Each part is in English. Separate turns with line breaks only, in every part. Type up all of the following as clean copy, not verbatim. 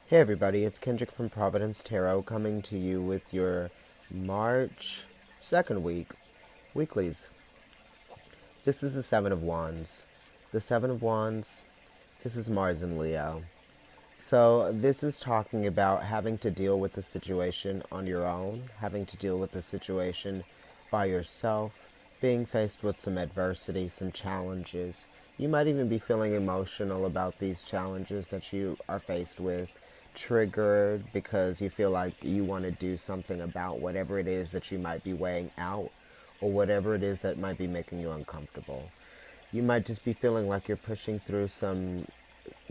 Hey everybody, it's Kendrick from Providence Tarot coming to you with your March 2nd week weeklies. This is the Seven of Wands. The Seven of Wands, this is Mars and Leo. So this is talking about having to deal with the situation on your own, having to deal with the situation by yourself, being faced with some adversity, some challenges. You might even be feeling emotional about these challenges that you are faced with, triggered because you feel like you want to do something about whatever it is that you might be weighing out or whatever it is that might be making you uncomfortable. You might just be feeling like you're pushing through some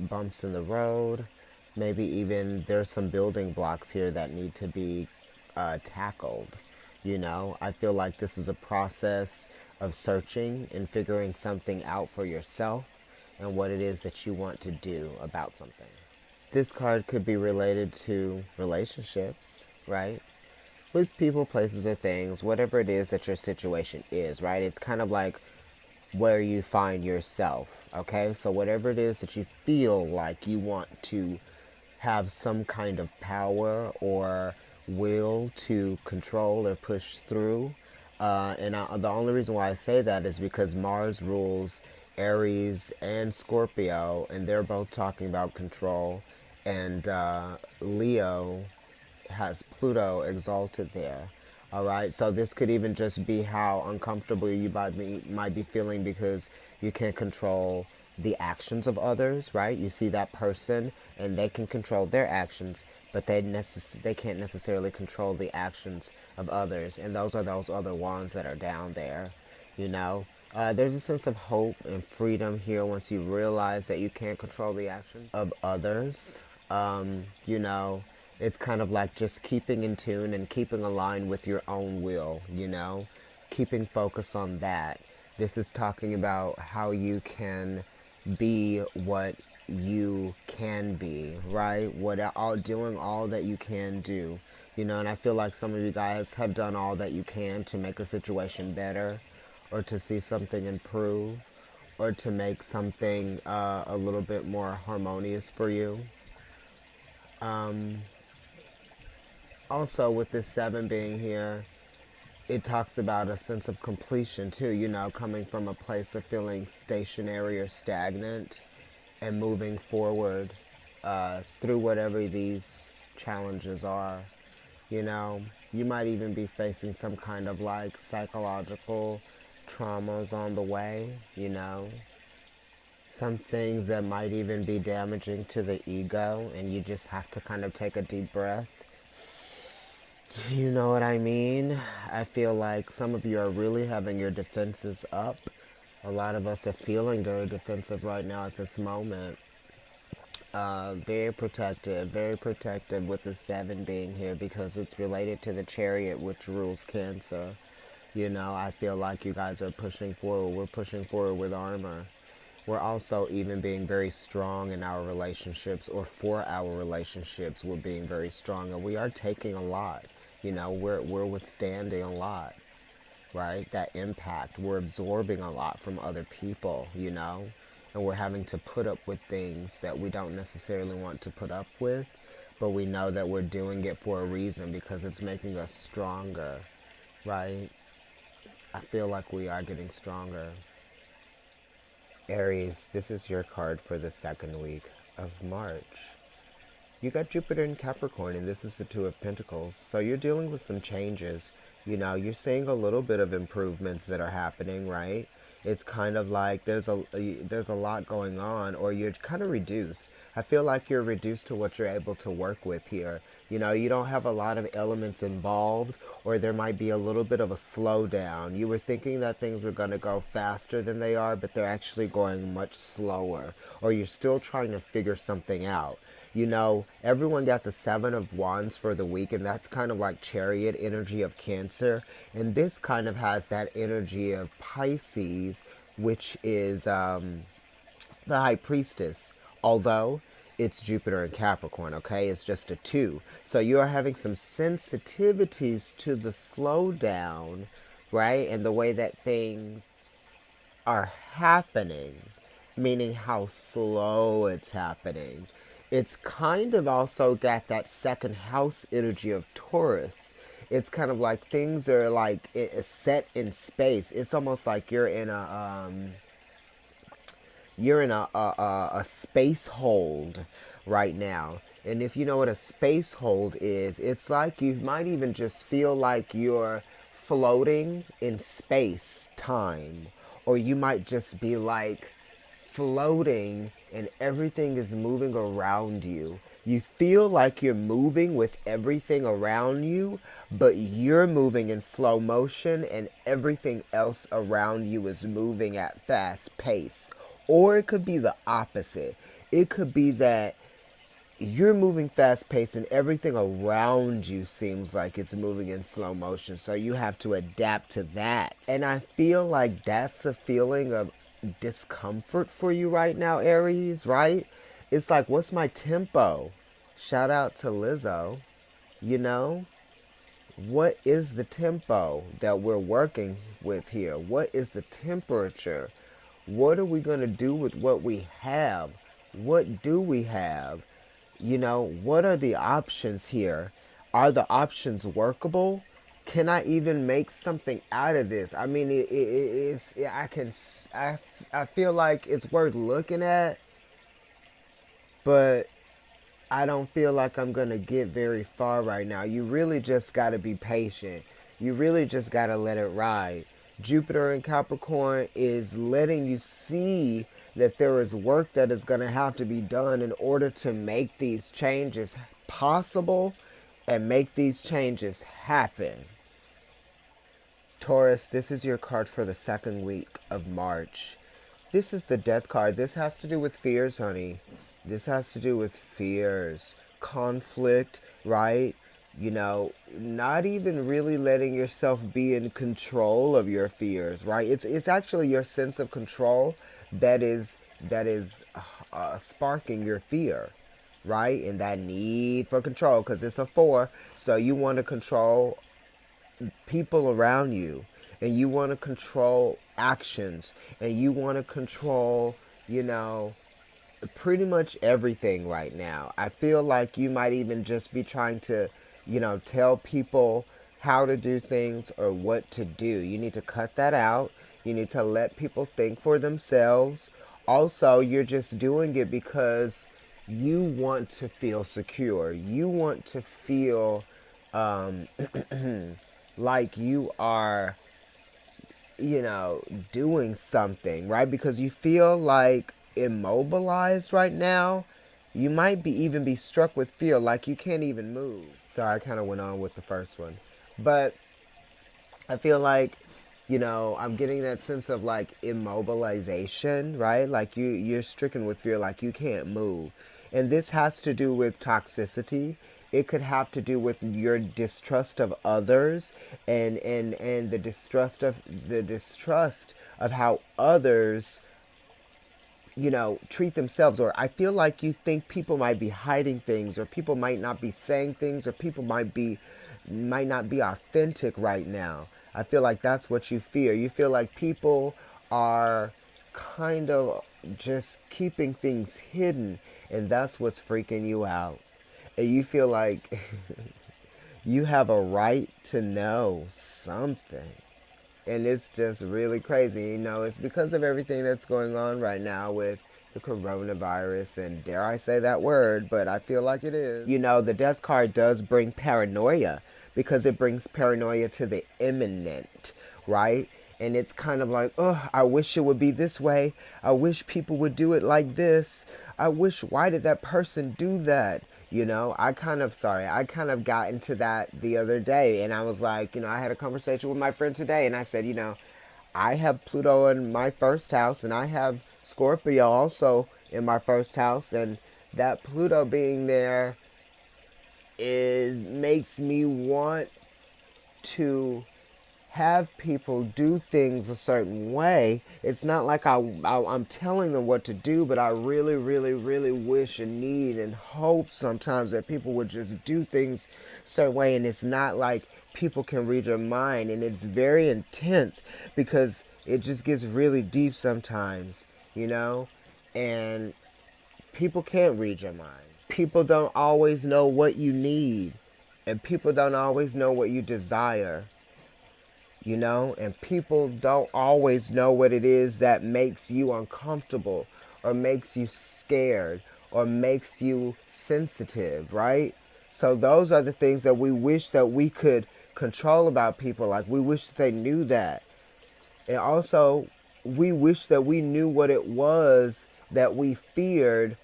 bumps in the road. Maybe even there's some building blocks here that need to be tackled. I feel like this is a process of searching and figuring something out for yourself and what it is that you want to do about something. This card could be related to relationships, right? With people, places, or things, whatever it is that your situation is, right? It's kind of like where you find yourself, okay? So whatever it is that you feel like you want to have some kind of power or will to control or push through. The only reason why I say that is because Mars rules Aries and Scorpio, and they're both talking about control. And Leo has Pluto exalted there. All right, so this could even just be how uncomfortable you might be feeling because you can't control the actions of others, right? You see that person and they can control their actions, but they can't necessarily control the actions of others, and those are those other ones that are down there, you know. There's a sense of hope and freedom here once you realize that you can't control the actions of others. You know, it's kind of like just keeping in tune and keeping aligned with your own will, keeping focus on that. This is talking about how you can be what you can be, right? Doing all that you can do, and I feel like some of you guys have done all that you can to make a situation better or to see something improve or to make something a little bit more harmonious for you. Also, with this seven being here, it talks about a sense of completion too, coming from a place of feeling stationary or stagnant and moving forward through whatever these challenges are. You might even be facing some kind of like psychological traumas on the way, some things that might even be damaging to the ego, and you just have to kind of take a deep breath. You know what I mean? I feel like some of you are really having your defenses up. A lot of us are feeling very defensive right now at this moment. Very protective with the seven being here because it's related to the chariot, which rules Cancer. I feel like you guys are pushing forward. We're pushing forward with armor. We're also even being very strong in our relationships, or for our relationships, we're being very strong, and we are taking a lot. We're withstanding a lot, right? That impact. We're absorbing a lot from other people, and we're having to put up with things that we don't necessarily want to put up with, but we know that we're doing it for a reason because it's making us stronger, right? I feel like we are getting stronger. Aries, this is your card for the second week of March. You got Jupiter in Capricorn, and this is the Two of Pentacles. So you're dealing with some changes. You're seeing a little bit of improvements that are happening, right? It's kind of like there's a lot going on, or you're kind of reduced. I feel like you're reduced to what you're able to work with here. You don't have a lot of elements involved, or there might be a little bit of a slowdown. You were thinking that things were going to go faster than they are, but they're actually going much slower, or you're still trying to figure something out. Everyone got the Seven of Wands for the week, and that's kind of like chariot energy of Cancer. And this kind of has that energy of Pisces, which is the High Priestess. Although it's Jupiter in Capricorn, okay? It's just a two. So you are having some sensitivities to the slowdown, right? And the way that things are happening, meaning how slow it's happening. it's kind of also got that second house energy of Taurus. It's kind of like things are like set in space. It's almost like you're in a space hold right now. And if you know what a space hold is, it's like you might even just feel like you're floating in space time. Or you might just be like floating and everything is moving around you. You feel like you're moving with everything around you, but you're moving in slow motion and everything else around you is moving at fast pace. Or it could be the opposite. It could be that you're moving fast paced and everything around you seems like it's moving in slow motion. So you have to adapt to that. And I feel like that's the feeling of discomfort for you right now, Aries, right? It's like, what's my tempo? Shout out to Lizzo. You know, what is the tempo that we're working with here? What is the temperature? What are we going to do with what we have? What do we have? You know, what are the options here? Are the options workable? Can I even make something out of this? I mean, I feel like it's worth looking at, but I don't feel like I'm going to get very far right now. You really just got to be patient. You really just got to let it ride. Jupiter in Capricorn is letting you see that there is work that is going to have to be done in order to make these changes possible and make these changes happen. Taurus, this is your card for the second week of March. This is the Death card. This has to do with fears, honey. This has to do with fears, conflict, right? You know, not even really letting yourself be in control of your fears, right? It's actually your sense of control that is sparking your fear, right? And that need for control, because it's a 4, so you want to control people around you, and you want to control actions, and you want to control, you know, pretty much everything right now. I feel like you might even just be trying to, you know, tell people how to do things or what to do. You need to cut that out. You need to let people think for themselves. Also, you're just doing it because you want to feel secure. You want to feel like you are, you know, doing something, right? Because you feel like immobilized right now. You might even be struck with fear, like you can't even move. Sorry, I kind of went on with the first one. But I feel like, you know, I'm getting that sense of like immobilization, right? Like you're stricken with fear, like you can't move. And this has to do with toxicity. It could have to do with your distrust of others and the distrust of how others, you know, treat themselves. Or I feel like you think people might be hiding things, or people might not be saying things, or people might not be authentic right now. I feel like that's what you fear. You feel like people are kind of just keeping things hidden, and that's what's freaking you out. And you feel like you have a right to know something. And it's just really crazy. You know, it's because of everything that's going on right now with the coronavirus, and dare I say that word, but I feel like it is. You know, the Death card does bring paranoia, because it brings paranoia to the imminent, right? And it's kind of like, oh, I wish it would be this way. I wish people would do it like this. I wish, why did that person do that? You know, I kind of got into that the other day, and I was like, you know, I had a conversation with my friend today, and I said, you know, I have Pluto in my first house, and I have Scorpio also in my first house, and that Pluto being there makes me want to have people do things a certain way. It's not like I'm telling them what to do, but I really, really, really wish and need and hope sometimes that people would just do things a certain way. And it's not like people can read your mind, and it's very intense because it just gets really deep sometimes, you know, and people can't read your mind. people don't always know what you need. And people don't always know what you desire. You know? And people don't always know what it is that makes you uncomfortable or makes you scared or makes you sensitive, right? So those are the things that we wish that we could control about people. Like, we wish they knew that. And also, we wish that we knew what it was that we feared,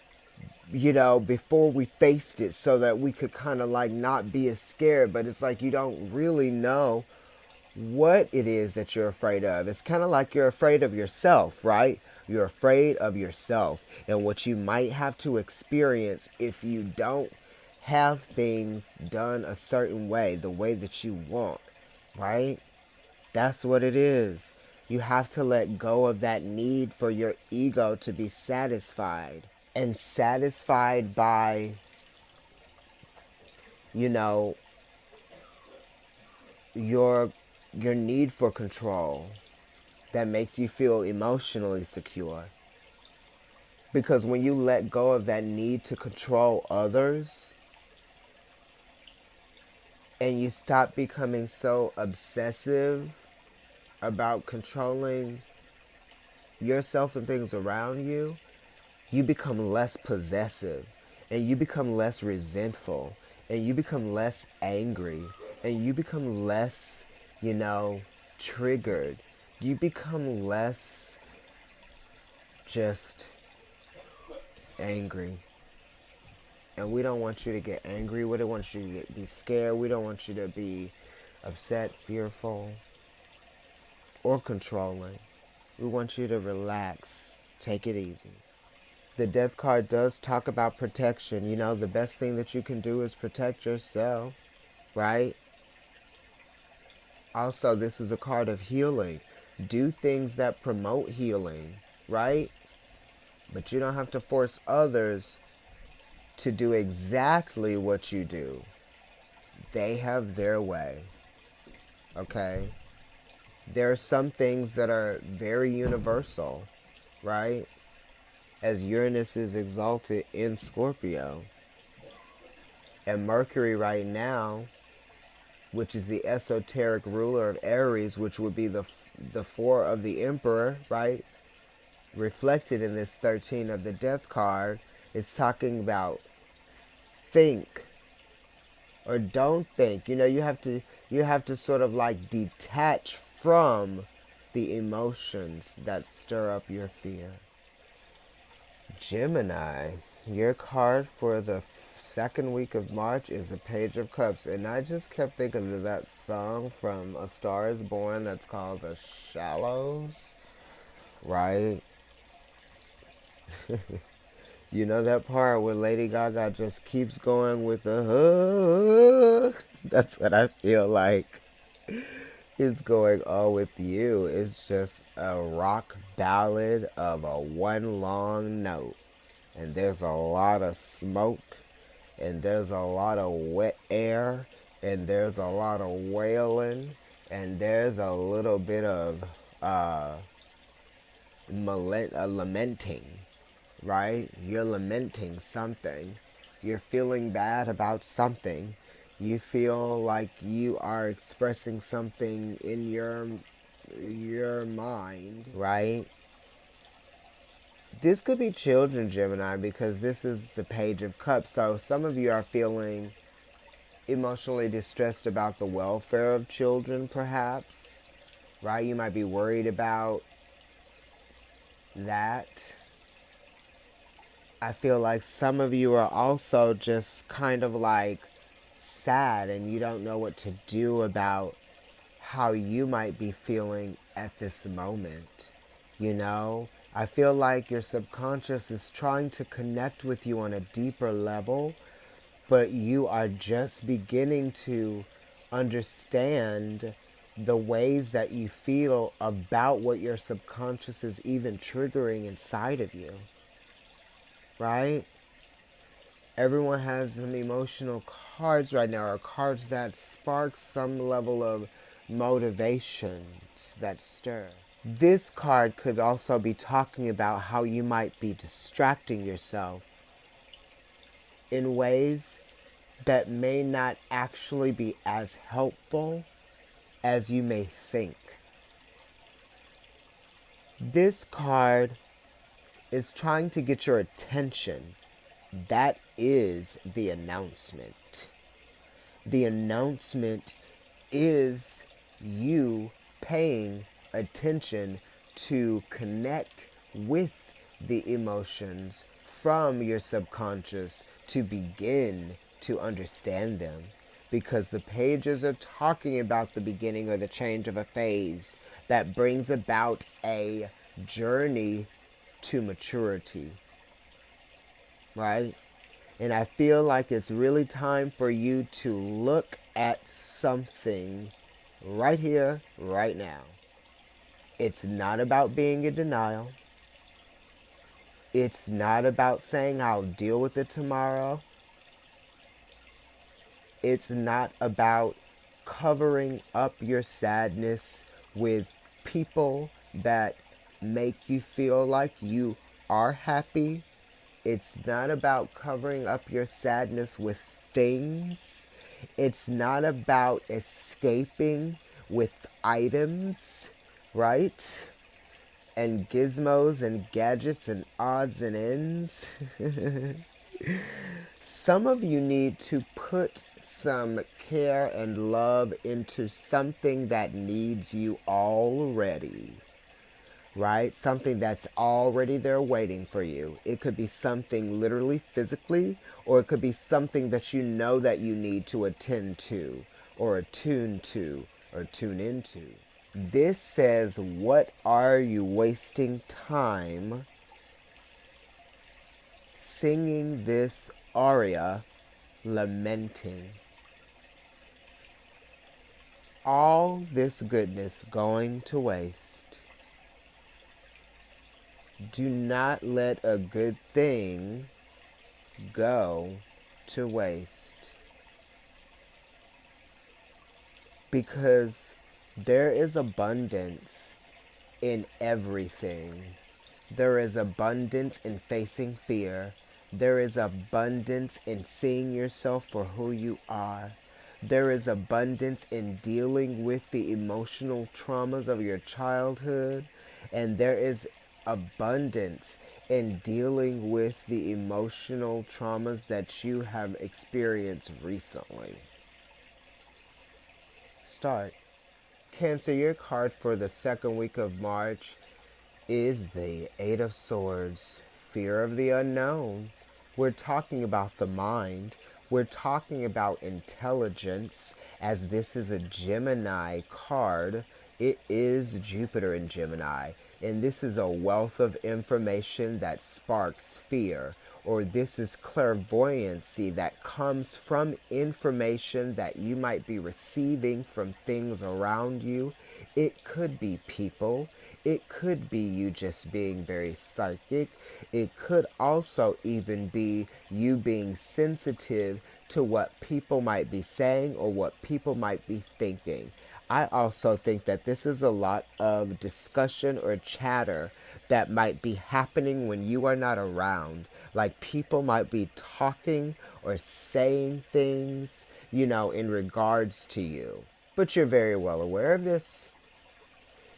you know, before we faced it, so that we could kind of like not be as scared. But it's like you don't really know what it is that you're afraid of. It's kind of like you're afraid of yourself, right? You're afraid of yourself and what you might have to experience if you don't have things done a certain way, the way that you want, right? That's what it is. You have to let go of that need for your ego to be satisfied. And satisfied by, you know, your need for control that makes you feel emotionally secure. Because when you let go of that need to control others and you stop becoming so obsessive about controlling yourself and things around you, you become less possessive and you become less resentful and you become less angry and you become less, you know, triggered. You become less just angry. And we don't want you to get angry. We don't want you to be scared. We don't want you to be upset, fearful, or controlling. We want you to relax. Take it easy. The death card does talk about protection. You know, the best thing that you can do is protect yourself, right? Also, this is a card of healing. Do things that promote healing, right? But you don't have to force others to do exactly what you do. They have their way, okay? There are some things that are very universal, right? As Uranus is exalted in Scorpio. And Mercury right now, which is the esoteric ruler of Aries, which would be the four of the Emperor, right? Reflected in this 13 of the Death card, is talking about think or don't think. You know, you have to sort of like detach from the emotions that stir up your fear. Gemini, your card for the second week of March is the Page of Cups. And I just kept thinking of that song from A Star is Born that's called The Shallows, right? You know that part where Lady Gaga just keeps going with the That's what I feel like is going on with you. It's just a rock ballad of a one long note. And there's a lot of smoke, and there's a lot of wet air, and there's a lot of wailing, and there's a little bit of lamenting, right? You're lamenting something. You're feeling bad about something. You feel like you are expressing something in your mind, right? This could be children, Gemini, because this is the Page of Cups. So some of you are feeling emotionally distressed about the welfare of children, perhaps, right? You might be worried about that. I feel like some of you are also just kind of like sad and you don't know what to do about how you might be feeling at this moment. You know, I feel like your subconscious is trying to connect with you on a deeper level, but you are just beginning to understand the ways that you feel about what your subconscious is even triggering inside of you. Right? Everyone has some emotional cards right now, or cards that spark some level of motivations that stir. This card could also be talking about how you might be distracting yourself in ways that may not actually be as helpful as you may think. This card is trying to get your attention. That is the announcement. The announcement is you paying attention to connect with the emotions from your subconscious to begin to understand them. Because the pages are talking about the beginning or the change of a phase that brings about a journey to maturity, right? And I feel like it's really time for you to look at something right here, right now. It's not about being in denial. It's not about saying I'll deal with it tomorrow. It's not about covering up your sadness with people that make you feel like you are happy. It's not about covering up your sadness with things. It's not about escaping with items, right? And gizmos and gadgets and odds and ends. Some of you need to put some care and love into something that needs you already, right? Something that's already there waiting for you. It could be something literally physically, or it could be something that you know that you need to attend to, or attune to, or tune into. This says, what are you wasting time singing this aria, lamenting? All this goodness going to waste. Do not let a good thing go to waste. Because there is abundance in everything. There is abundance in facing fear. There is abundance in seeing yourself for who you are. There is abundance in dealing with the emotional traumas of your childhood. And there is abundance in dealing with the emotional traumas that you have experienced recently. Start. Cancer, your card for the second week of March is the Eight of Swords, fear of the unknown. We're talking about the mind. We're talking about intelligence, as this is a Gemini card. It is Jupiter in Gemini, and this is a wealth of information that sparks fear, or this is clairvoyancy that comes from information that you might be receiving from things around you. It could be people. It could be you just being very psychic. It could also even be you being sensitive to what people might be saying or what people might be thinking. I also think that this is a lot of discussion or chatter that might be happening when you are not around. Like people might be talking or saying things, in regards to you. But you're very well aware of this.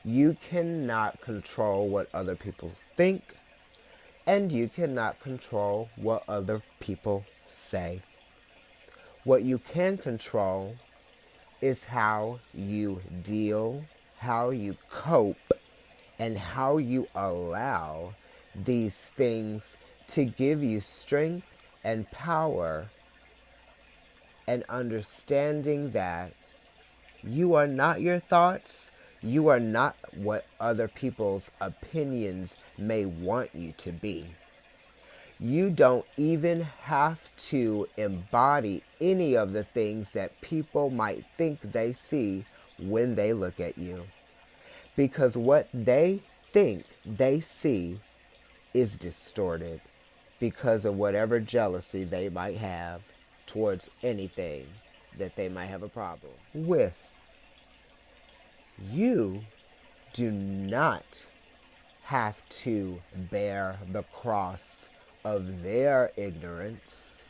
You cannot control what other people think, and you cannot control what other people say. What you can control is how you deal, how you cope, and how you allow these things to give you strength and power, and understanding that you are not your thoughts. You are not what other people's opinions may want you to be. You don't even have to embody any of the things that people might think they see when they look at you. Because what they think they see is distorted because of whatever jealousy they might have towards anything that they might have a problem with. You do not have to bear the cross of their ignorance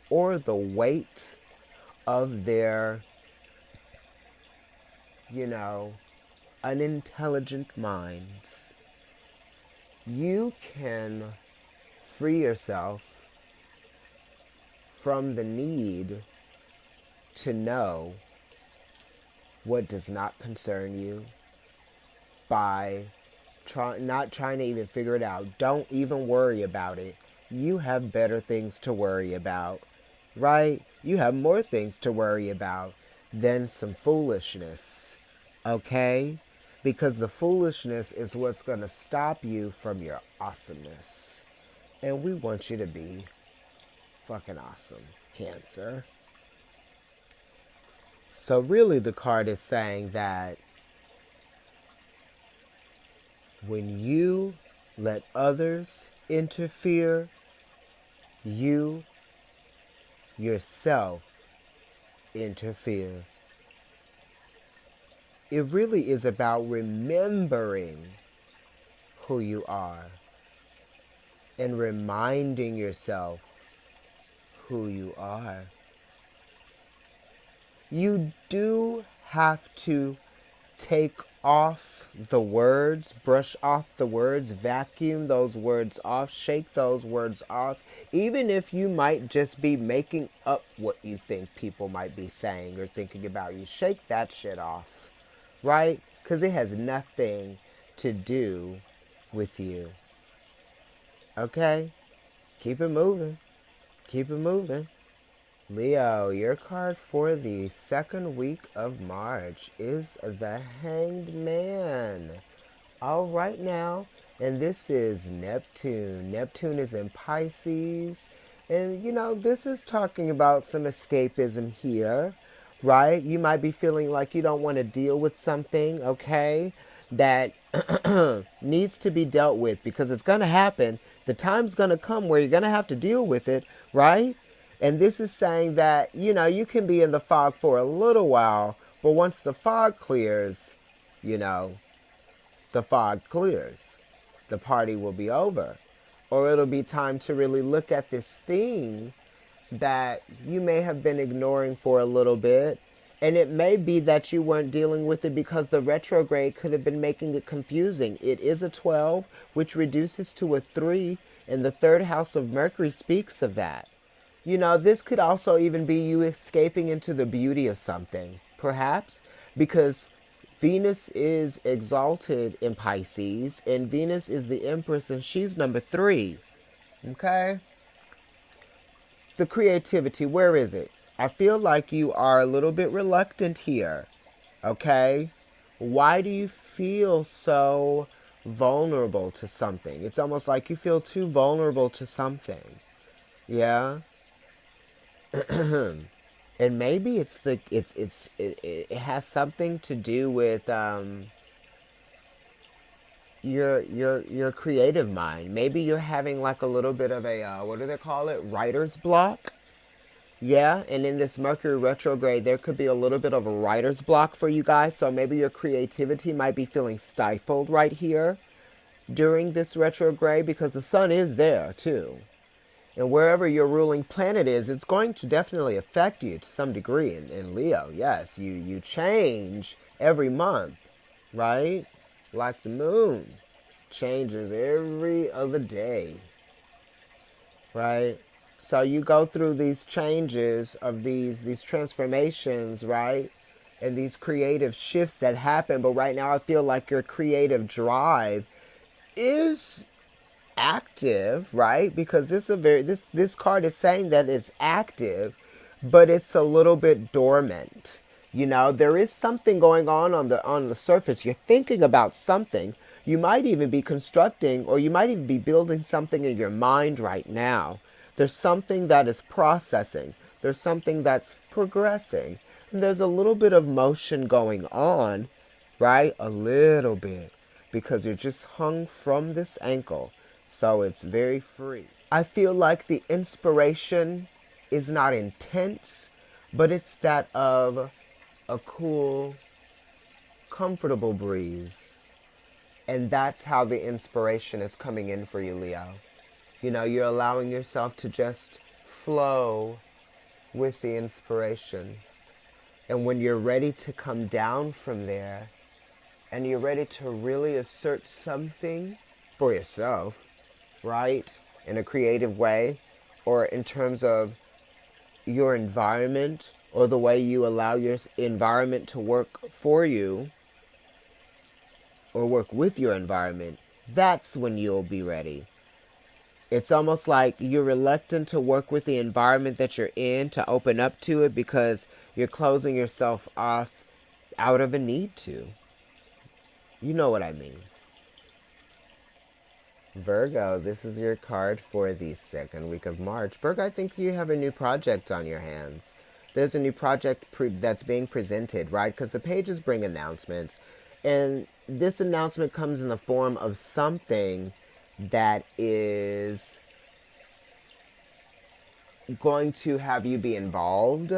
or the weight of their, unintelligent minds. You can free yourself from the need to know what does not concern you by not trying to even figure it out. Don't even worry about it. You have better things to worry about, right? You have more things to worry about than some foolishness, okay? Because the foolishness is what's going to stop you from your awesomeness. And we want you to be fucking awesome, Cancer. So really the card is saying that when you let others interfere, you yourself interfere. It really is about remembering who you are and reminding yourself who you are. You do have to take off the words, brush off the words, vacuum those words off, shake those words off, even if you might just be making up what you think people might be saying or thinking about you. Shake that shit off, right? Because it has nothing to do with you. Okay? Keep it moving. Keep it moving. Leo, your card for the second week of March is the Hanged Man. All right now, and this is Neptune. Neptune is in Pisces, and this is talking about some escapism here, right? You might be feeling like you don't want to deal with something, okay, that needs to be dealt with because it's going to happen. The time's going to come where you're going to have to deal with it, right? And this is saying that, you can be in the fog for a little while, but once the fog clears, the fog clears. The party will be over. Or it'll be time to really look at this thing that you may have been ignoring for a little bit. And it may be that you weren't dealing with it because the retrograde could have been making it confusing. It is a 12, which reduces to a 3, and the third house of Mercury speaks of that. This could also even be you escaping into the beauty of something, perhaps, because Venus is exalted in Pisces, and Venus is the Empress, and she's number 3, okay? The creativity, where is it? I feel like you are a little bit reluctant here, okay? Why do you feel so vulnerable to something? It's almost like you feel too vulnerable to something, yeah? And maybe it has something to do with your creative mind. Maybe you're having like a little bit of a what do they call it? Writer's block. Yeah, and in this Mercury retrograde, there could be a little bit of a writer's block for you guys. So maybe your creativity might be feeling stifled right here during this retrograde because the sun is there too. And wherever your ruling planet is, it's going to definitely affect you to some degree. In Leo, yes, you change every month, right? Like the moon changes every other day, right? So you go through these changes of these transformations, right? And these creative shifts that happen. But right now I feel like your creative drive is active, right? Because this card is saying that it's active, but it's a little bit dormant. There is something going on the surface. You're thinking about something. You might even be constructing, or you might even be building something in your mind right now. There's something that is processing. There's something that's progressing. And there's a little bit of motion going on, right? A little bit. Because you're just hung from this ankle. So it's very free. I feel like the inspiration is not intense, but it's that of a cool, comfortable breeze. And that's how the inspiration is coming in for you, Leo. You're allowing yourself to just flow with the inspiration. And when you're ready to come down from there, and you're ready to really assert something for yourself, right? In a creative way, or in terms of your environment, or the way you allow your environment to work for you, or work with your environment, that's when you'll be ready. It's almost like you're reluctant to work with the environment that you're in, to open up to it, because you're closing yourself off out of a need to. You know what I mean. Virgo, this is your card for the second week of March. Virgo, I think you have a new project on your hands. There's a new project that's being presented, right? Because the pages bring announcements. And this announcement comes in the form of something that is going to have you be involved,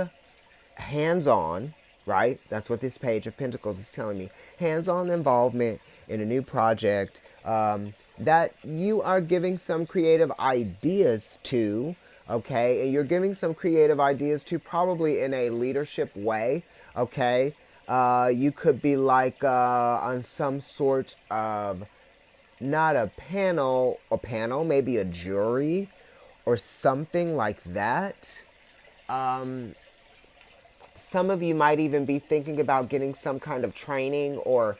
hands-on, right? That's what this page of Pentacles is telling me. Hands-on involvement in a new project that you are giving some creative ideas to, okay? And you're giving some creative ideas to probably in a leadership way, okay? You could be like on some sort of, not a panel, maybe a jury or something like that. Some of you might even be thinking about getting some kind of training or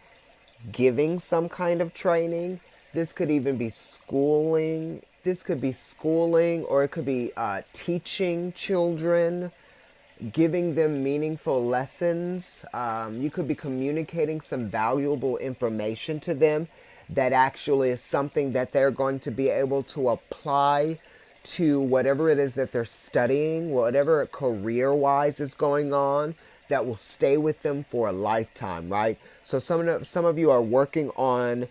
giving some kind of training. This could even be schooling. This could be schooling, or it could be teaching children, giving them meaningful lessons. You could be communicating some valuable information to them that actually is something that they're going to be able to apply to whatever it is that they're studying, whatever career-wise is going on, that will stay with them for a lifetime, right? So some of you are working on,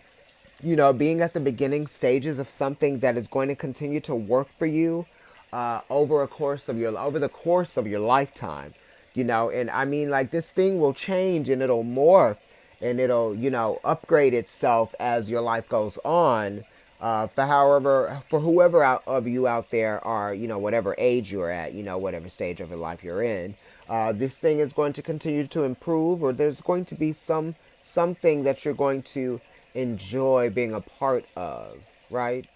being at the beginning stages of something that is going to continue to work for you over the course of your lifetime, and I mean, like, this thing will change and it'll morph and it'll, upgrade itself as your life goes on. For whoever of you out there are, whatever age you're at, whatever stage of your life you're in, this thing is going to continue to improve, or there's going to be something that you're going to enjoy being a part of, right?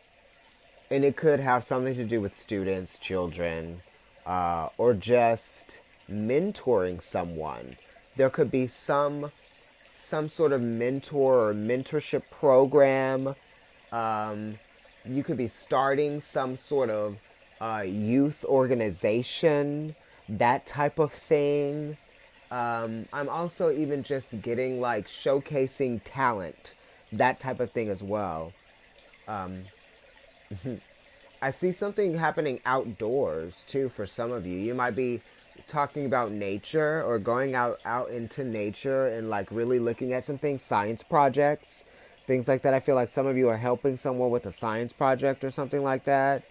And it could have something to do with students, children, or just mentoring someone. There could be some sort of mentor or mentorship program. You could be starting some sort of youth organization, that type of thing. I'm also even just getting like showcasing talent, that type of thing as well. I see something happening outdoors too for some of you. You might be talking about nature, or going out into nature and like really looking at some things, science projects, things like that. I feel like some of you are helping someone with a science project or something like that.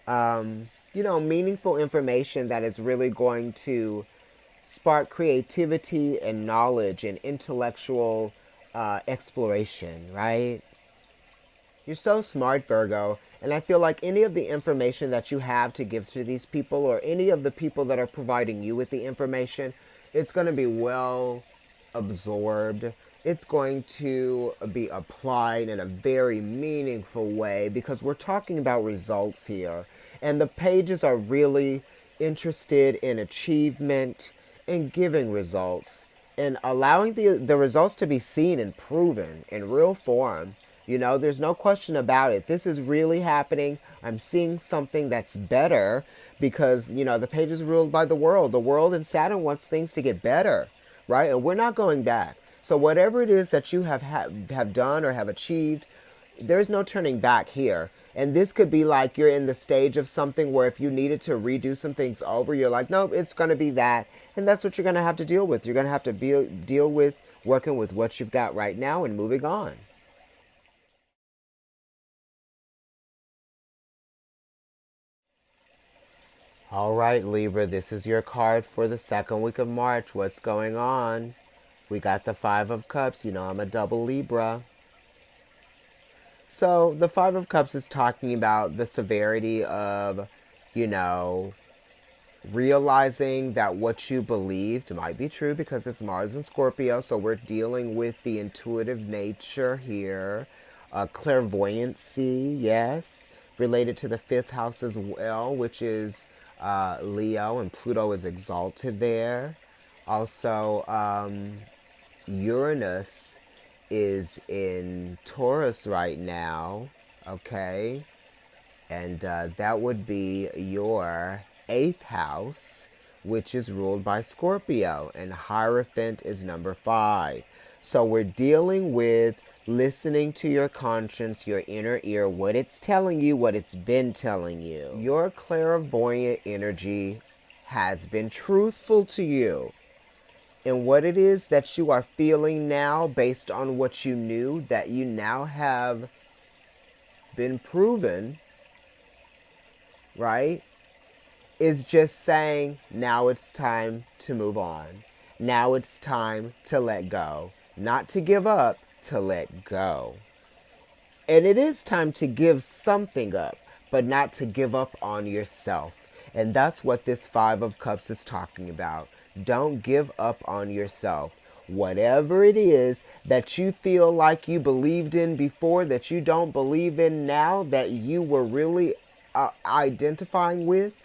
Meaningful information that is really going to spark creativity and knowledge and intellectual exploration, right? You're so smart, Virgo. And I feel like any of the information that you have to give to these people, or any of the people that are providing you with the information, it's going to be well absorbed. It's going to be applied in a very meaningful way, because we're talking about results here. And the pages are really interested in achievement and giving results and allowing the results to be seen and proven in real form. There's no question about it. This is really happening. I'm seeing something that's better, because, the page is ruled by the world. The world and Saturn wants things to get better, right? And we're not going back. So whatever it is that you have done or have achieved, there's no turning back here. And this could be like you're in the stage of something where if you needed to redo some things over, you're like, nope, it's going to be that. And that's what you're going to have to deal with. You're going to have to deal with working with what you've got right now and moving on. All right, Libra, this is your card for the second week of March. What's going on? We got the Five of Cups. I'm a double Libra. So the Five of Cups is talking about the severity of, realizing that what you believed might be true because it's Mars and Scorpio. So we're dealing with the intuitive nature here. Clairvoyancy, yes. Related to the 5th house as well, which is Leo, and Pluto is exalted there. Also, Uranus is in Taurus right now, okay? And that would be your 8th house, which is ruled by Scorpio, and Hierophant is number 5. So we're dealing with listening to your conscience, your inner ear, what it's telling you, what it's been telling you. Your clairvoyant energy has been truthful to you. And what it is that you are feeling now based on what you knew, that you now have been proven, right, is just saying, now it's time to move on. Now it's time to let go. Not to give up, to let go. And it is time to give something up, but not to give up on yourself. And that's what this 5 of Cups is talking about. Don't give up on yourself. Whatever it is that you feel like you believed in before, that you don't believe in now, that you were really identifying with,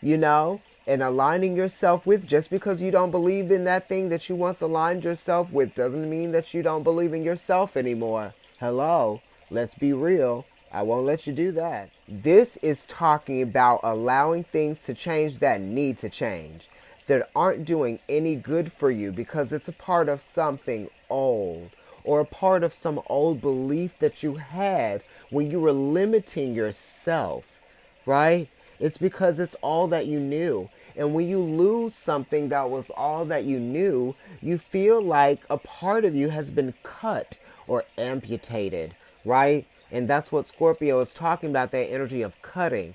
you know, and aligning yourself with, just because you don't believe in that thing that you once aligned yourself with doesn't mean that you don't believe in yourself anymore. Hello, let's be real. I won't let you do that. This is talking about allowing things to change that need to change, that aren't doing any good for you because it's a part of something old, or a part of some old belief that you had when you were limiting yourself, right? It's because it's all that you knew. And when you lose something that was all that you knew, you feel like a part of you has been cut or amputated, right? And that's what Scorpio is talking about, that energy of cutting.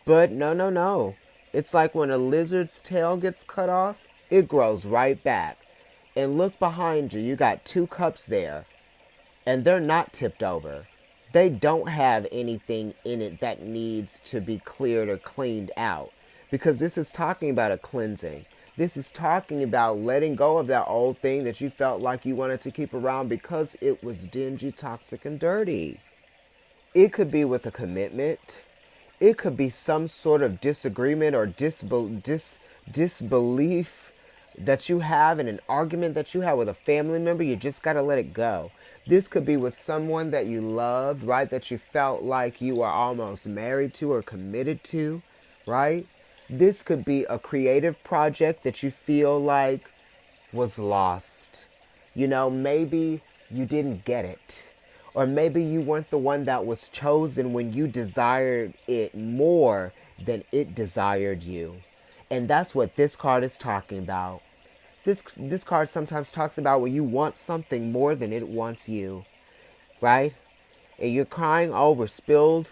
But no. It's like when a lizard's tail gets cut off, it grows right back. And look behind you, you got 2 cups there, and they're not tipped over. They don't have anything in it that needs to be cleared or cleaned out. Because this is talking about a cleansing. This is talking about letting go of that old thing that you felt like you wanted to keep around because it was dingy, toxic, and dirty. It could be with a commitment. It could be some sort of disagreement or disbelief that you have in an argument that you have with a family member. You just got to let it go. This could be with someone that you loved, right? That you felt like you were almost married to or committed to, right? This could be a creative project that you feel like was lost. You know, maybe you didn't get it. Or maybe you weren't the one that was chosen when you desired it more than it desired you. And that's what this card is talking about. This card sometimes talks about when you want something more than it wants you, right? And you're crying over spilled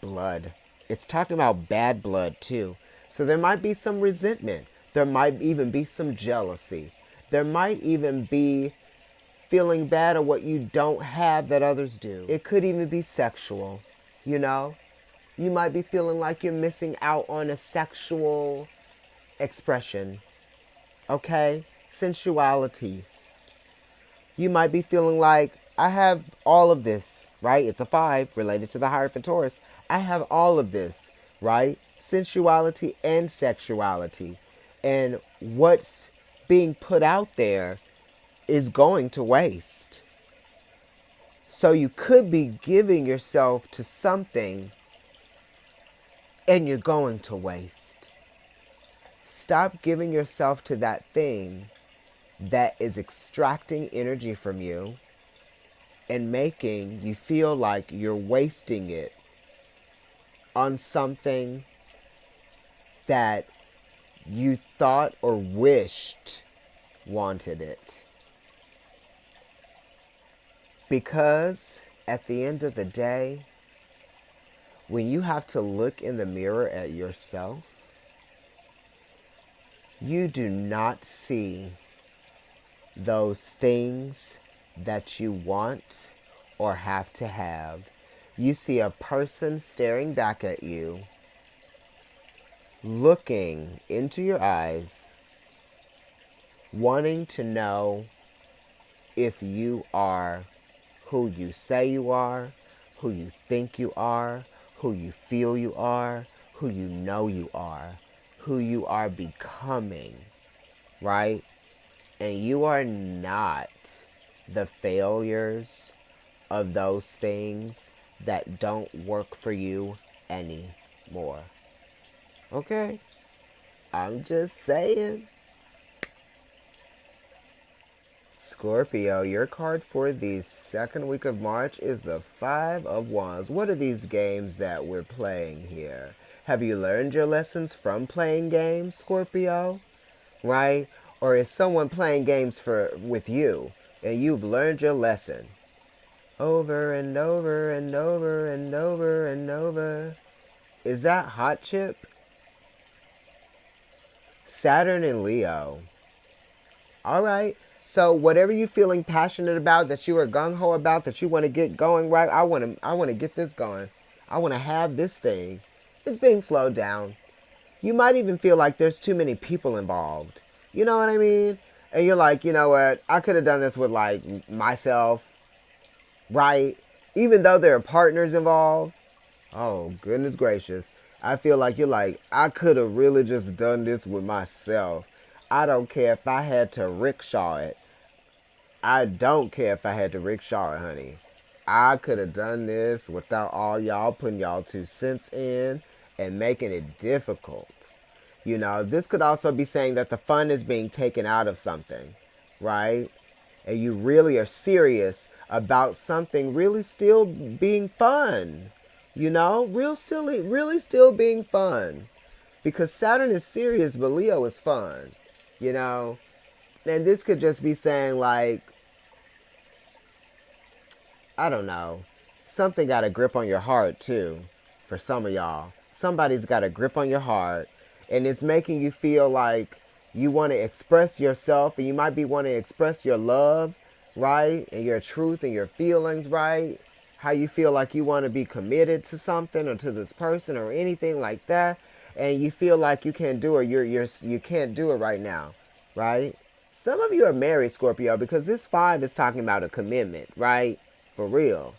blood. It's talking about bad blood too. So there might be some resentment. There might even be some jealousy. There might even be feeling bad at what you don't have that others do. It could even be sexual, you know? You might be feeling like you're missing out on a sexual expression, okay? Sensuality. You might be feeling like, I have all of this, right? It's a 5 related to the Hierophant Taurus. I have all of this, right? Sensuality and sexuality. And what's being put out there is going to waste. So you could be giving yourself to something and you're going to waste. Stop giving yourself to that thing that is extracting energy from you and making you feel like you're wasting it on something that you thought or wished wanted it. Because at the end of the day, when you have to look in the mirror at yourself, you do not see those things that you want or have to have. You see a person staring back at you looking into your eyes, wanting to know if you are who you say you are, who you think you are, who you feel you are, who you know you are, who you are becoming, right? And you are not the failures of those things that don't work for you anymore. Okay? I'm just saying. Scorpio, your card for the second week of March is the Five of Wands. What are these games that we're playing here? Have you learned your lessons from playing games, Scorpio? Right? Or is someone playing games with you and you've learned your lesson? Over and over and over and over and over. Is that Hot Chip? Saturn and Leo. All right. So whatever you're feeling passionate about, that you are gung ho about, that you want to get going right, I want to get this going. I want to have this thing. It's being slowed down. You might even feel like there's too many people involved. You know what I mean? And you're like, you know what? I could have done this with like myself, right? Even though there are partners involved. Oh, goodness gracious. I feel like you're like, I could have really just done this with myself. I don't care if I had to rickshaw it. I don't care if I had to rickshaw it, honey. I could have done this without all y'all putting y'all 2 cents in and making it difficult. You know, this could also be saying that the fun is being taken out of something, right? And you really are serious about something really still being fun. You know, really still being fun. Because Saturn is serious, but Leo is fun. You know? And this could just be saying like, I don't know, something got a grip on your heart too. For some of y'all. Somebody's got a grip on your heart. And it's making you feel like you want to express yourself. And you might be wanting to express your love, right? And your truth and your feelings, right? How you feel like you want to be committed to something or to this person or anything like that. And you feel like you can't do it. You can't do it right now, right? Some of you are married, Scorpio, because this 5 is talking about a commitment, right? For real.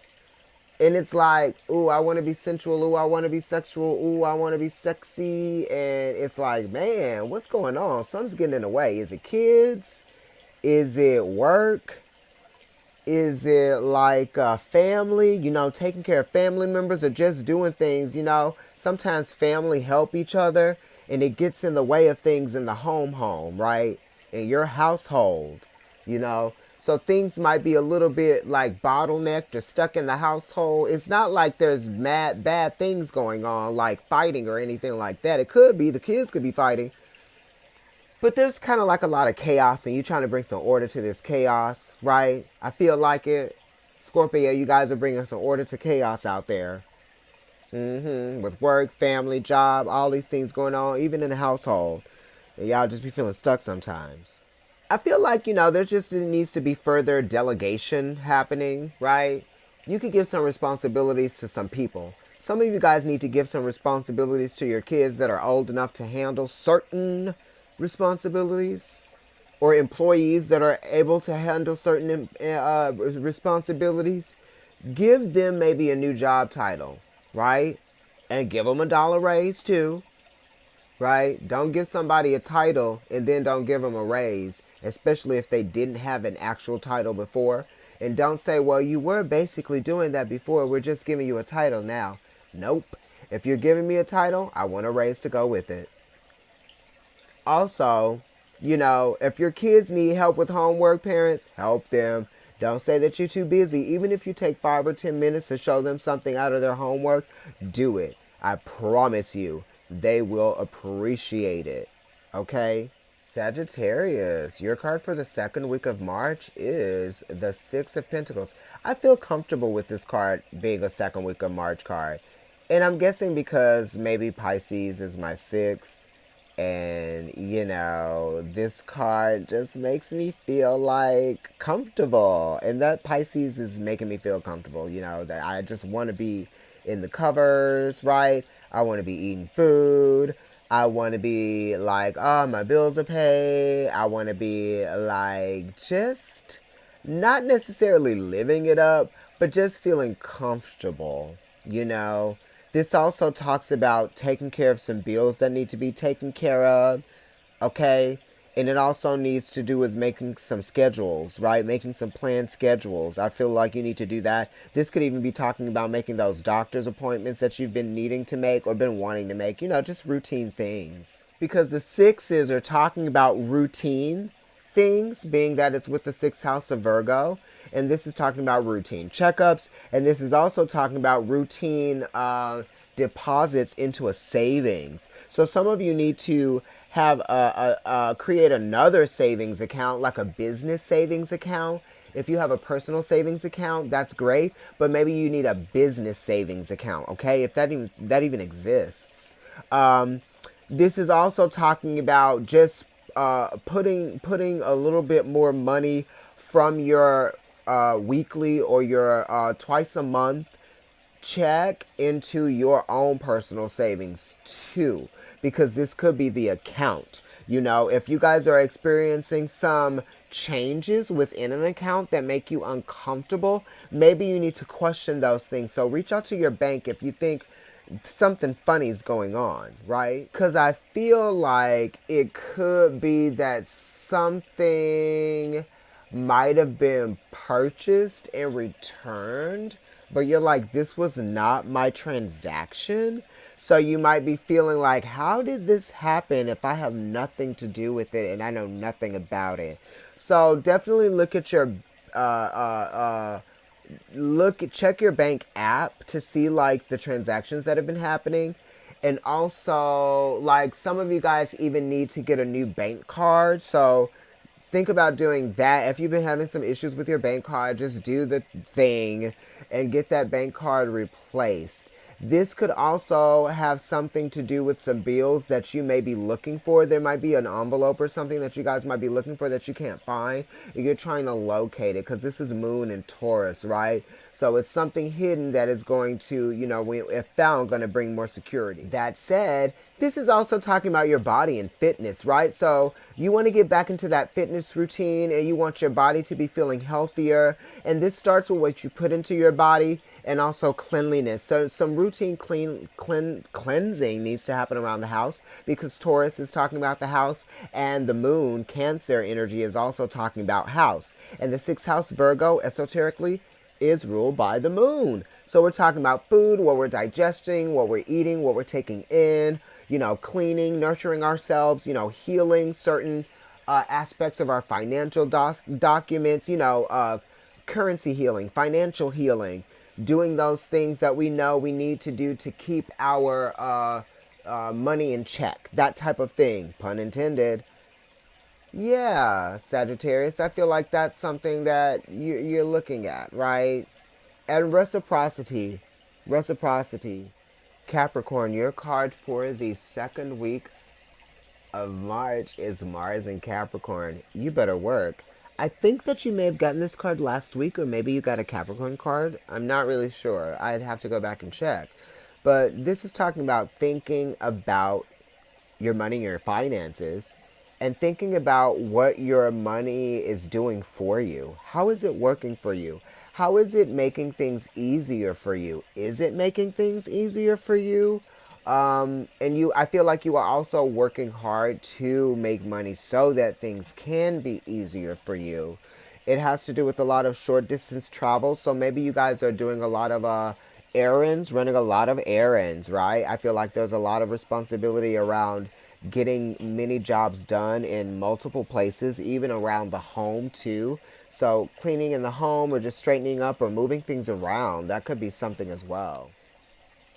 And it's like, ooh, I want to be sensual. Ooh, I want to be sexual. Ooh, I want to be sexy. And it's like, man, what's going on? Something's getting in the way. Is it kids? Is it work? Is it like family? You know, taking care of family members or just doing things, you know? Sometimes family help each other and it gets in the way of things in the home, right? In your household, you know? So things might be a little bit like bottlenecked or stuck in the household. It's not like there's bad things going on, like fighting or anything like that. It could be. The kids could be fighting. But there's kind of like a lot of chaos and you're trying to bring some order to this chaos, right? I feel like it. Scorpio, you guys are bringing some order to chaos out there. With work, family, job, all these things going on, even in the household. And y'all just be feeling stuck sometimes. I feel like, you know, there just needs to be further delegation happening, right? You could give some responsibilities to some people. Some of you guys need to give some responsibilities to your kids that are old enough to handle certain responsibilities, or employees that are able to handle certain responsibilities. Give them maybe a new job title, right? And give them a dollar raise too, right? Don't give somebody a title and then don't give them a raise, especially if they didn't have an actual title before. And don't say, well, you were basically doing that before. We're just giving you a title now. Nope. If you're giving me a title, I want a raise to go with it. Also, you know, if your kids need help with homework, parents, help them. Don't say that you're too busy. Even if you take 5 or 10 minutes to show them something out of their homework, do it. I promise you, they will appreciate it. Okay? Sagittarius, your card for the second week of March is the Six of Pentacles. I feel comfortable with this card being a second week of March card. And I'm guessing because maybe Pisces is my sixth. And, you know, this card just makes me feel like comfortable. And that Pisces is making me feel comfortable. You know, that I just want to be in the covers, right? I want to be eating food. I want to be like, oh, my bills are paid. I want to be like just not necessarily living it up, but just feeling comfortable, you know. This also talks about taking care of some bills that need to be taken care of, okay? And it also needs to do with making some schedules, right? Making some planned schedules. I feel like you need to do that. This could even be talking about making those doctor's appointments that you've been needing to make or been wanting to make, you know, just routine things. Because the sixes are talking about routine things, being that it's with the sixth house of Virgo. And this is talking about routine checkups. And this is also talking about routine deposits into a savings. So some of you need to have create another savings account, like a business savings account. If you have a personal savings account, that's great, but maybe you need a business savings account, okay? If that even exists. This is also talking about just putting a little bit more money from your weekly or your twice a month check into your own personal savings too, because this could be the account. You know, if you guys are experiencing some changes within an account that make you uncomfortable, maybe you need to question those things. So reach out to your bank if you think something funny is going on, right? Because I feel like it could be that something might have been purchased and returned, but you're like, this was not my transaction. So you might be feeling like, how did this happen if I have nothing to do with it and I know nothing about it? So definitely look at your check your bank app to see like the transactions that have been happening. And also, like, some of you guys even need to get a new bank card. So think about doing that. If you've been having some issues with your bank card, just do the thing and get that bank card replaced. This could also have something to do with some bills that you may be looking for. There might be an envelope or something that you guys might be looking for that you can't find. You're trying to locate it because this is Moon and Taurus, right? So it's something hidden that is going to, you know, if found, going to bring more security. That said, this is also talking about your body and fitness, right? So you want to get back into that fitness routine and you want your body to be feeling healthier. And this starts with what you put into your body and also cleanliness. So some routine cleansing needs to happen around the house because Taurus is talking about the house and the moon, Cancer energy, is also talking about house. And the sixth house, Virgo, esoterically, is ruled by the moon. So we're talking about food, what we're digesting, what we're eating, what we're taking in, you know, cleaning, nurturing ourselves, you know, healing certain aspects of our financial documents, you know, currency healing, financial healing, doing those things that we know we need to do to keep our money in check, that type of thing, pun intended. Yeah, Sagittarius, I feel like that's something that you're looking at, right? And reciprocity. Capricorn, your card for the second week of March is Mars in Capricorn. You better work. I think that you may have gotten this card last week, or maybe you got a Capricorn card. I'm not really sure. I'd have to go back and check. But this is talking about thinking about your money, your finances, and thinking about what your money is doing for you. How is it working for you? How is it making things easier for you? Is it making things easier for you? I feel like you are also working hard to make money so that things can be easier for you. It has to do with a lot of short distance travel. So maybe you guys are doing a lot of errands, running a lot of errands, right? I feel like there's a lot of responsibility around getting many jobs done in multiple places, even around the home too. So cleaning in the home or just straightening up or moving things around, that could be something as well.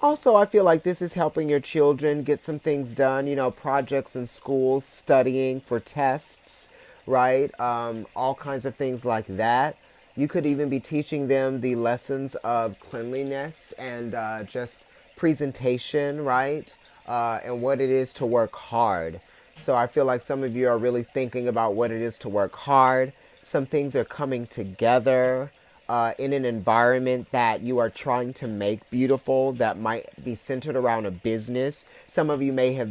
Also, I feel like this is helping your children get some things done, you know, projects in school, studying for tests, right? All kinds of things like that. You could even be teaching them the lessons of cleanliness and just presentation, right? And what it is to work hard. So I feel like some of you are really thinking about what it is to work hard. Some things are coming together. in an environment that you are trying to make beautiful, that might be centered around a business. Some of you may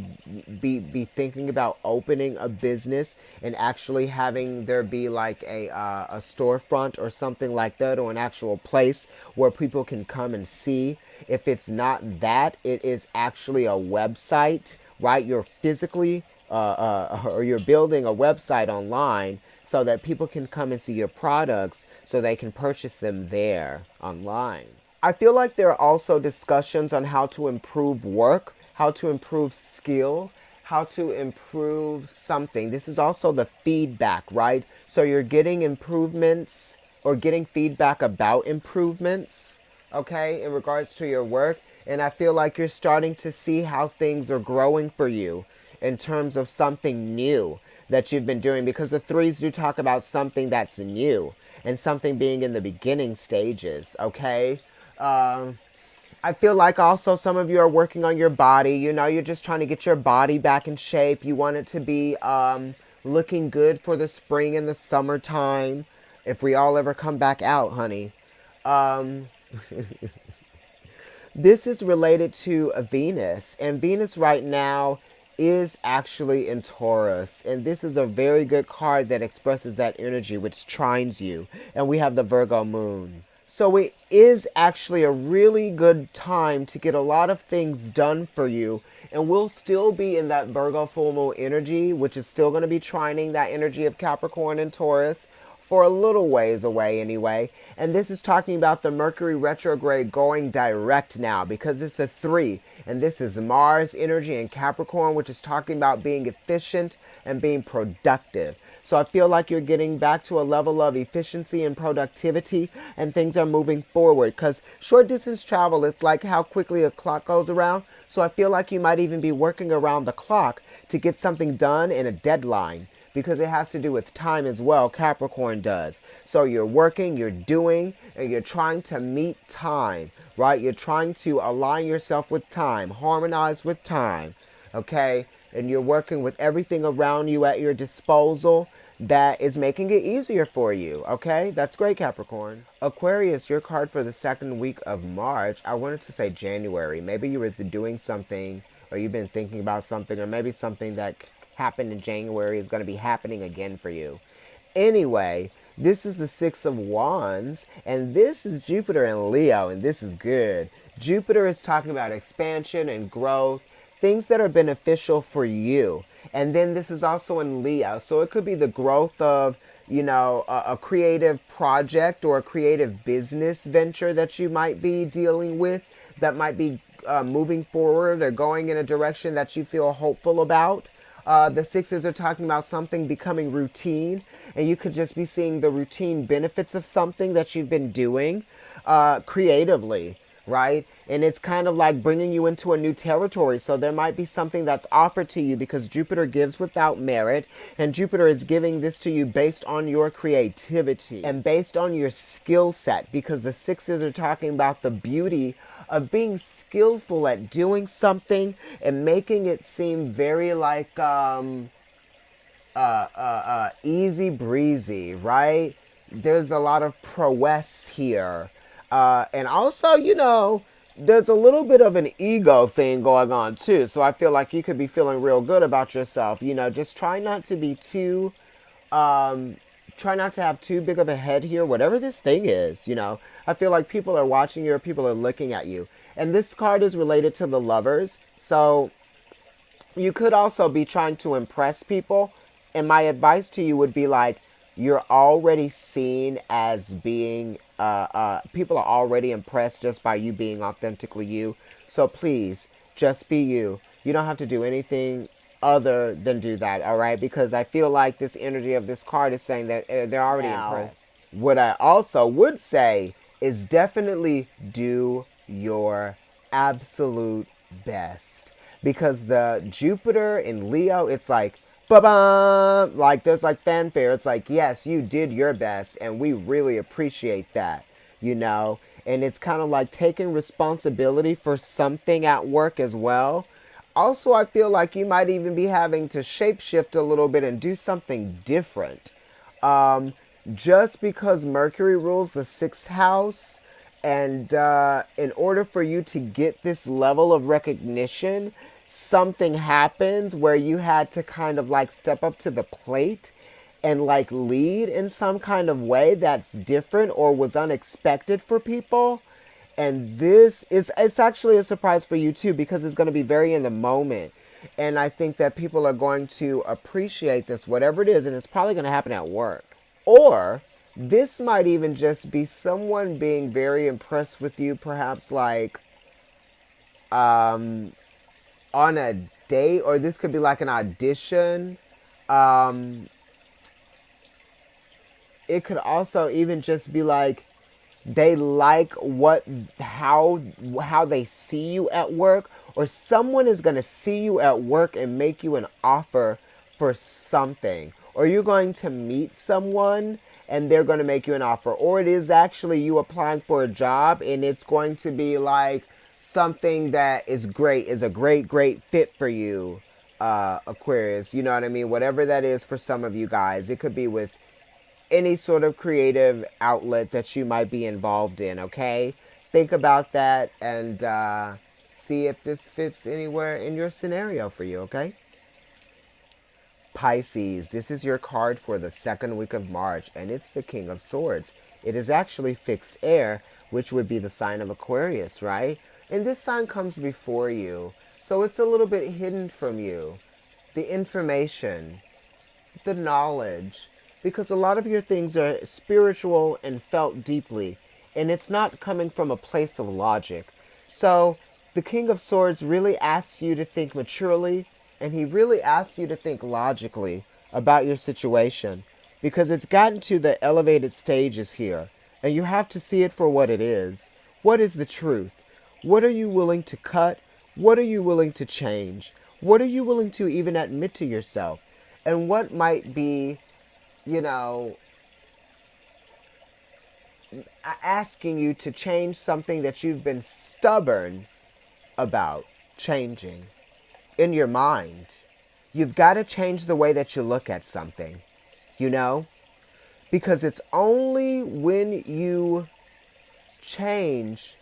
be thinking about opening a business and actually having there be like a storefront or something like that, or an actual place where people can come and see. If it's not that, it is actually a website, right? You're physically or you're building a website online so that people can come and see your products so they can purchase them there online. I feel like there are also discussions on how to improve work, how to improve skill, how to improve something. This is also the feedback, right? So you're getting improvements or getting feedback about improvements, okay, in regards to your work. And I feel like you're starting to see how things are growing for you in terms of something new that you've been doing, because the threes do talk about something that's new and something being in the beginning stages, okay? I feel like also some of you are working on your body. You know, you're just trying to get your body back in shape. You want it to be looking good for the spring and the summertime. If we all ever come back out, honey. This is related to a Venus, and Venus right now is actually in Taurus, and this is a very good card that expresses that energy, which trines you. And we have the Virgo moon. So it is actually a really good time to get a lot of things done for you, and we'll still be in that Virgo full moon energy, which is still going to be trining that energy of Capricorn and Taurus for a little ways away anyway. And this is talking about the Mercury retrograde going direct now, because it's a 3. And this is Mars energy in Capricorn, which is talking about being efficient and being productive. So I feel like you're getting back to a level of efficiency and productivity, and things are moving forward. Because short distance travel, it's like how quickly a clock goes around. So I feel like you might even be working around the clock to get something done in a deadline, because it has to do with time as well. Capricorn does. So you're working, you're doing, and you're trying to meet time, right? You're trying to align yourself with time, harmonize with time, okay? And you're working with everything around you at your disposal that is making it easier for you, okay? That's great, Capricorn. Aquarius, your card for the second week of March. I wanted to say January. Maybe you were doing something, or you've been thinking about something, or maybe something that happened in January is going to be happening again for you. Anyway, this is the Six of Wands, and this is Jupiter in Leo, and this is good. Jupiter is talking about expansion and growth, things that are beneficial for you. And then this is also in Leo, so it could be the growth of, you know, a creative project or a creative business venture that you might be dealing with, that might be moving forward or going in a direction that you feel hopeful about. The sixes are talking about something becoming routine, and you could just be seeing the routine benefits of something that you've been doing creatively, right? And it's kind of like bringing you into a new territory. So there might be something that's offered to you, because Jupiter gives without merit, and Jupiter is giving this to you based on your creativity and based on your skill set, because the sixes are talking about the beauty of being skillful at doing something and making it seem very like easy breezy, right? There's a lot of prowess here. And also, you know, there's a little bit of an ego thing going on too. So I feel like you could be feeling real good about yourself. You know, just try not to be too try not to have too big of a head here, whatever this thing is, you know. I feel like people are watching you, or people are looking at you. And this card is related to the Lovers. So you could also be trying to impress people. And my advice to you would be like, you're already seen as being, people are already impressed just by you being authentically you. So please, just be you. You don't have to do anything other than do that, all right? Because I feel like this energy of this card is saying that they're already impressed. What I also would say is definitely do your absolute best. Because the Jupiter in Leo, it's like, ba-ba! Like, there's like fanfare. It's like, yes, you did your best, and we really appreciate that, you know? And it's kind of like taking responsibility for something at work as well. Also, I feel like you might even be having to shapeshift a little bit and do something different. just because Mercury rules the 6th house, and in order for you to get this level of recognition, something happens where you had to kind of like step up to the plate and like lead in some kind of way that's different or was unexpected for people. And this is, it's actually a surprise for you too, because it's going to be very in the moment. And I think that people are going to appreciate this, whatever it is, and it's probably going to happen at work. Or this might even just be someone being very impressed with you, perhaps like on a date, or this could be like an audition. It could also even just be like they like how they see you at work, or someone is going to see you at work and make you an offer for something, or you're going to meet someone and they're going to make you an offer, or it is actually you applying for a job and it's going to be like something that is a great fit for you, Aquarius. You know what I mean? Whatever that is for some of you guys, it could be with any sort of creative outlet that you might be involved in, okay? Think about that and see if this fits anywhere in your scenario for you, okay? Pisces, this is your card for the 2nd week of March, and it's the King of Swords. It is actually fixed air, which would be the sign of Aquarius, right? And this sign comes before you, so it's a little bit hidden from you. The information, the knowledge, because a lot of your things are spiritual and felt deeply, and it's not coming from a place of logic. So the King of Swords really asks you to think maturely, and he really asks you to think logically about your situation, because it's gotten to the elevated stages here, and you have to see it for what it is. What is the truth? What are you willing to cut? What are you willing to change? What are you willing to even admit to yourself? And what might be, asking you to change something that you've been stubborn about changing in your mind. You've got to change the way that you look at something, because it's only when you change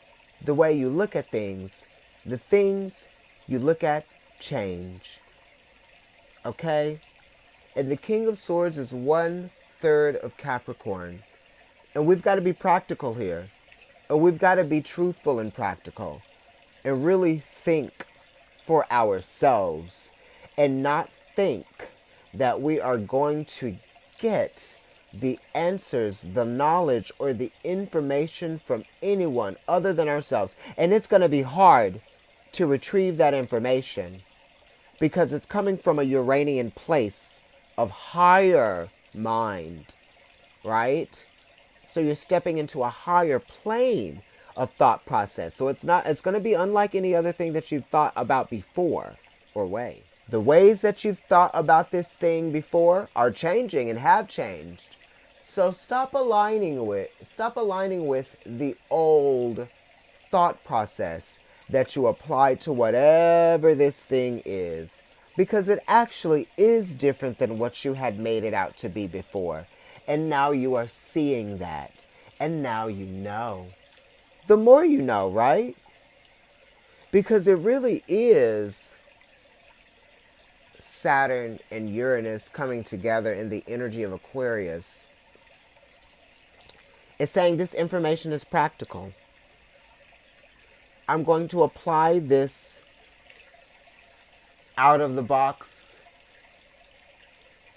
the way you look at things, the things you look at change. Okay? And the King of Swords is 1/3 of Capricorn. And we've got to be practical here. And we've got to be truthful and practical. And really think for ourselves. And not think that we are going to get the answers, the knowledge, or the information from anyone other than ourselves. And it's going to be hard to retrieve that information, because it's coming from a Uranian place of higher mind, right? So you're stepping into a higher plane of thought process. So it's going to be unlike any other thing that you've thought about before or way. The ways that you've thought about this thing before are changing and have changed. So stop aligning with the old thought process that you apply to whatever this thing is, because it actually is different than what you had made it out to be before. And now you are seeing that. And now you know. The more you know, right? Because it really is Saturn and Uranus coming together in the energy of Aquarius. It's saying this information is practical. I'm going to apply this out of the box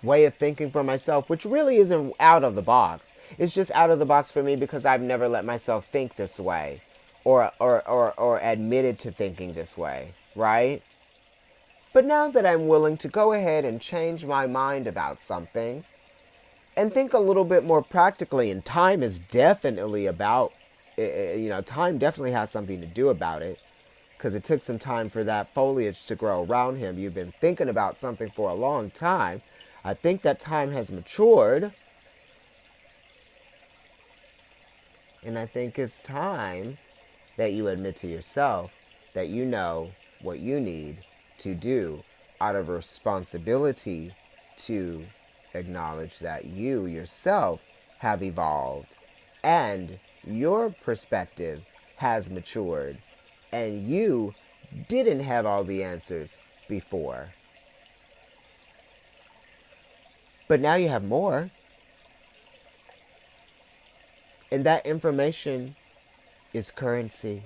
way of thinking for myself, which really isn't out of the box. It's just out of the box for me because I've never let myself think this way or admitted to thinking this way, right? But now that I'm willing to go ahead and change my mind about something and think a little bit more practically, and time is definitely time definitely has something to do about it, because it took some time for that foliage to grow around him. You've been thinking about something for a long time. I think that time has matured. And I think it's time that you admit to yourself that you know what you need to do out of responsibility to acknowledge that you yourself have evolved, and your perspective has matured, and you didn't have all the answers before. But now you have more. And that information is currency.